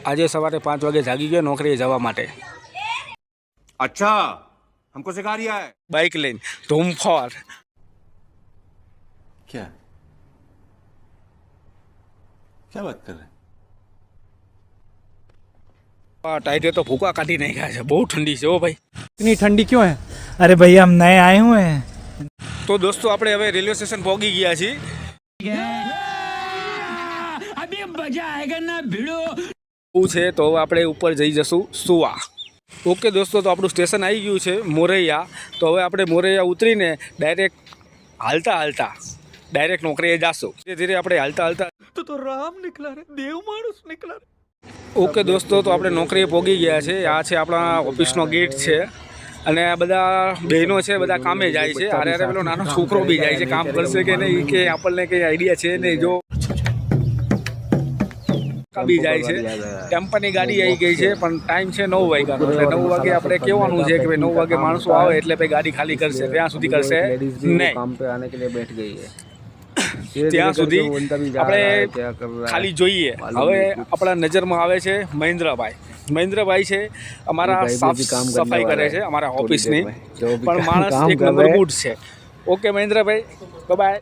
આજે સવારે 5 વાગે જાગી ગયો નોકરીએ જવા માટે। अच्छा हमको सिखा रिया है બાઇક લઈને ધૂમફોર। क्या क्या बात कर रहे हैं टाइटे तो भूखा काटी नहीं खाया है, बहुत ठंडी है ओ भाई। इतनी ठंडी क्यों है? अरे भैया हम नए आए हुए हैं। तो दोस्तों આપણે હવે રેલવે સ્ટેશન પહોંચી ગયા છીએ। अभी मजा आएगा ना भिड़ो। શું છે તો હવે આપણે ઉપર જઈ જશું સુવા। ઓકે દોસ્તો, તો આપણું સ્ટેશન આવી ગયું છે મોરૈયા। તો હવે આપણે મોરૈયા ઉતરીને ડાયરેક્ટ હાલતા ડાયરેક્ટ નોકરીએ જાશું। ધીરે ધીરે આપણે હાલતા તો રામ નીકળા રે, દેવ માણસ નીકળા રે। ઓકે દોસ્તો, તો આપણે નોકરીએ પહોંચી ગયા છે। આ છે આપણા ઓફિસનો ગેટ છે અને આ બધા બહેનો છે, બધા કામે જાય છે। અરે પેલો નાનો છોકરો બી જાય છે, કામ કરશે કે નહીં કે આપણને કંઈ આઈડિયા છે નહીં। જો બી જાય છે, ટેમ્પાની ગાડી આવી ગઈ છે, પણ ટાઈમ છે 9 વાગ્યાનો। એટલે 9 વાગે આપણે કહેવાનું છે કે ભાઈ 9 વાગે માણસો આવે એટલે ભાઈ ગાડી ખાલી કરશે, ત્યાં સુધી કરશે નહીં। काम पे आने के लिए बैठ गई है। ત્યાં સુધી આપણે ખાલી જોઈએ। હવે આપણા નજરમાં આવે છે મહેન્દ્રભાઈ છે અમારા સાફ સફાઈ કરે છે અમારા ઓફિસની, પણ માણસ એક નંબર ગુડ છે। ઓકે મહેન્દ્રભાઈ, બાય બાય।